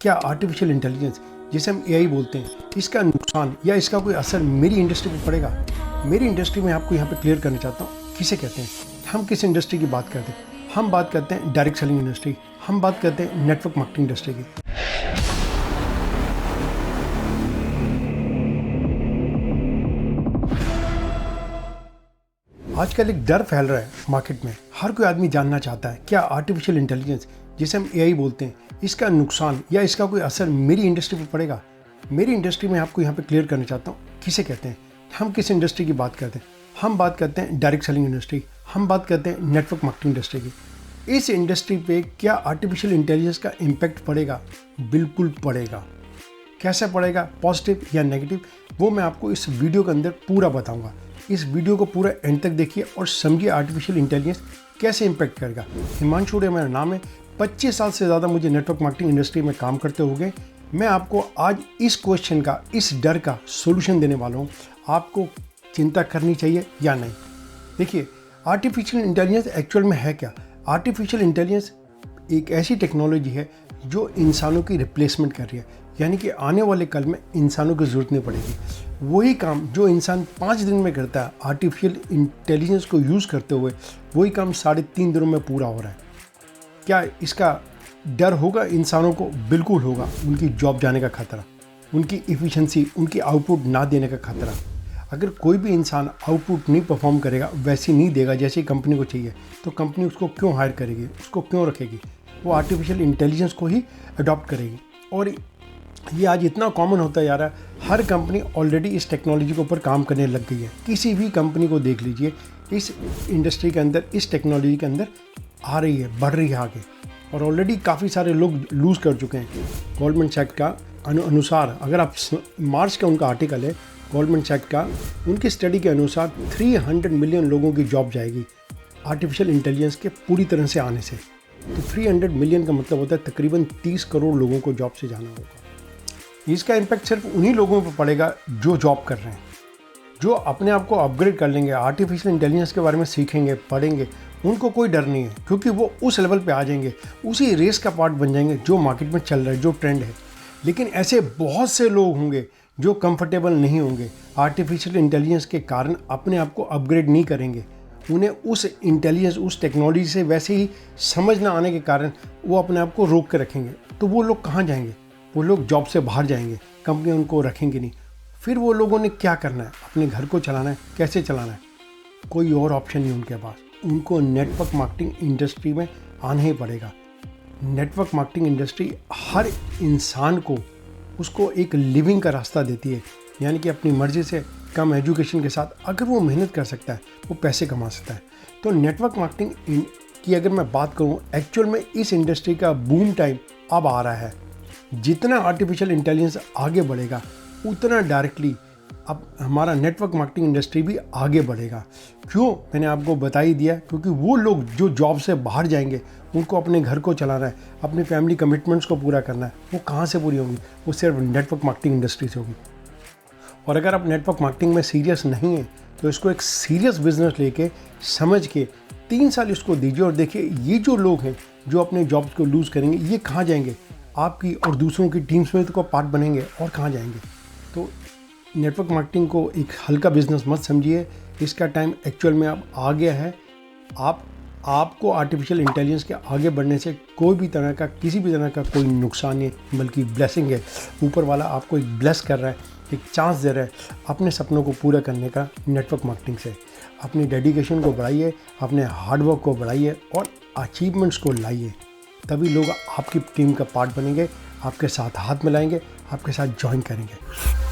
क्या artificial intelligence जिसे हम एआई बोलते हैं, इसका नुकसान या इसका कोई असर मेरी इंडस्ट्री पर पड़ेगा? मेरी इंडस्ट्री में आपको यहाँ पे क्लियर करना चाहता हूँ किसे कहते हैं। हम किस इंडस्ट्री की बात करते हैं? हम बात करते हैं डायरेक्ट सेलिंग इंडस्ट्री, हम बात करते हैं नेटवर्क मार्केटिंग इंडस्ट्री की। आजकल एक डर फैल रहा है मार्केट में। हर कोई आदमी जानना चाहता है क्या आर्टिफिशियल इंटेलिजेंस जिसे हम एआई बोलते हैं, इसका नुकसान या इसका कोई असर मेरी इंडस्ट्री पर पड़ेगा? मेरी इंडस्ट्री में आपको यहाँ पे क्लियर करना चाहता हूँ किसे कहते हैं। हम किस इंडस्ट्री की बात करते हैं? हम बात करते हैं डायरेक्ट सेलिंग इंडस्ट्री, हम बात करते हैं नेटवर्क मार्केटिंग इंडस्ट्री की। इस इंडस्ट्री पे क्या आर्टिफिशियल इंटेलिजेंस का इम्पैक्ट पड़ेगा? बिल्कुल पड़ेगा। कैसे पड़ेगा, पॉजिटिव या नेगेटिव, वो मैं आपको इस वीडियो के अंदर पूरा बताऊंगा। इस वीडियो को पूरा एंड तक देखिए और समझिए आर्टिफिशियल इंटेलिजेंस कैसे इम्पैक्ट करेगा। हिमांशु डे मेरा नाम है। 25 साल से ज़्यादा मुझे नेटवर्क मार्केटिंग इंडस्ट्री में काम करते हो गए। मैं आपको आज इस क्वेश्चन का, इस डर का सोल्यूशन देने वाला हूँ। आपको चिंता करनी चाहिए या नहीं। देखिए, आर्टिफिशियल इंटेलिजेंस एक्चुअल में है क्या? आर्टिफिशियल इंटेलिजेंस एक ऐसी टेक्नोलॉजी है जो इंसानों की रिप्लेसमेंट कर रही है, यानी कि आने वाले कल में इंसानों की ज़रूरत नहीं पड़ेगी। वही काम जो इंसान 5 दिन में करता है, आर्टिफिशियल इंटेलिजेंस को यूज़ करते हुए वही काम 3.5 दिनों में पूरा हो रहा है। क्या इसका डर होगा इंसानों को? बिल्कुल होगा। उनकी जॉब जाने का खतरा, उनकी इफ़िशेंसी, उनकी आउटपुट ना देने का खतरा। अगर कोई भी इंसान आउटपुट नहीं परफॉर्म करेगा, वैसी नहीं देगा जैसी कंपनी को चाहिए, तो कंपनी उसको क्यों हायर करेगी, उसको क्यों रखेगी? वो आर्टिफिशियल इंटेलिजेंस को ही अडॉप्ट करेगी। और ये आज इतना कॉमन होता जा रहा है, हर कंपनी ऑलरेडी इस टेक्नोलॉजी के ऊपर काम करने लग गई है। किसी भी कंपनी को देख लीजिए, इस इंडस्ट्री के अंदर, इस टेक्नोलॉजी के अंदर आ रही है, बढ़ रही है आगे। और ऑलरेडी काफ़ी सारे लोग लूज़ कर चुके हैं। गोल्डमैन सैक्स का अनुसार, अगर आप मार्च का उनका आर्टिकल है गोल्डमैन सैक्स का, उनकी स्टडी के अनुसार 300 मिलियन लोगों की जॉब जाएगी आर्टिफिशियल इंटेलिजेंस के पूरी तरह से आने से। तो 300 मिलियन का मतलब होता है तकरीबन 30 करोड़ लोगों को जॉब से जाना होगा। इसका इम्पैक्ट सिर्फ उन्हीं लोगों पर पड़ेगा जो जॉब कर रहे हैं, जो अपने आप को अपग्रेड कर लेंगे, आर्टिफिशियल इंटेलिजेंस के बारे में सीखेंगे, पढ़ेंगे। उनको कोई डर नहीं है, क्योंकि वो उस लेवल पे आ जाएंगे, उसी रेस का पार्ट बन जाएंगे जो मार्केट में चल रहा है, जो ट्रेंड है। लेकिन ऐसे बहुत से लोग होंगे जो कंफर्टेबल नहीं होंगे, आर्टिफिशियल इंटेलिजेंस के कारण अपने आप को अपग्रेड नहीं करेंगे। उन्हें उस इंटेलिजेंस, उस टेक्नोलॉजी से वैसे ही समझ ना आने के कारण वो अपने आप को रोक के रखेंगे। तो वो लोग कहाँ जाएंगे? वो लोग जॉब से बाहर जाएंगे, कंपनी उनको रखेंगे नहीं। फिर वो लोगों ने क्या करना है? अपने घर को चलाना है। कैसे चलाना है? कोई और ऑप्शन नहीं उनके पास। उनको नेटवर्क मार्केटिंग इंडस्ट्री में आना ही पड़ेगा। नेटवर्क मार्केटिंग इंडस्ट्री हर इंसान को, उसको एक लिविंग का रास्ता देती है, यानी कि अपनी मर्ज़ी से, कम एजुकेशन के साथ अगर वो मेहनत कर सकता है, वो पैसे कमा सकता है। तो नेटवर्क मार्केटिंग की अगर मैं बात करूँ, एक्चुअल में इस इंडस्ट्री का बूम टाइम अब आ रहा है। जितना आर्टिफिशियल इंटेलिजेंस आगे बढ़ेगा, उतना डायरेक्टली अब हमारा नेटवर्क मार्केटिंग इंडस्ट्री भी आगे बढ़ेगा। क्यों? मैंने आपको बता ही दिया, क्योंकि वो लोग जो जॉब से बाहर जाएंगे, उनको अपने घर को चलाना है, अपनी फैमिली कमिटमेंट्स को पूरा करना है। वो कहाँ से पूरी होंगी? वो सिर्फ नेटवर्क मार्केटिंग इंडस्ट्री से होगी। और अगर आप नेटवर्क मार्केटिंग में सीरियस नहीं है, तो इसको एक सीरियस बिजनेस लेके, समझ के 3 साल इसको दीजिए और देखिए ये जो लोग हैं जो अपने जॉब्स को लूज़ करेंगे, ये कहाँ जाएंगे? आपकी और दूसरों की टीम्स में तो पार्ट बनेंगे, और कहाँ जाएंगे? तो नेटवर्क मार्केटिंग को एक हल्का बिजनेस मत समझिए। इसका टाइम एक्चुअल में अब आ गया है। आपको आर्टिफिशियल इंटेलिजेंस के आगे बढ़ने से कोई भी तरह का, किसी भी तरह का कोई नुकसान नहीं, बल्कि ब्लेसिंग है। ऊपर वाला आपको एक ब्लेस कर रहा है, एक चांस दे रहा है अपने सपनों को पूरा करने का नेटवर्क मार्केटिंग से। अपनी डेडिकेशन को बढ़ाइए, अपने हार्डवर्क को बढ़ाइए और अचीवमेंट्स को लाइए। तभी लोग आपकी टीम का पार्ट बनेंगे, आपके साथ हाथ मिलाएंगे, आपके साथ ज्वाइन करेंगे।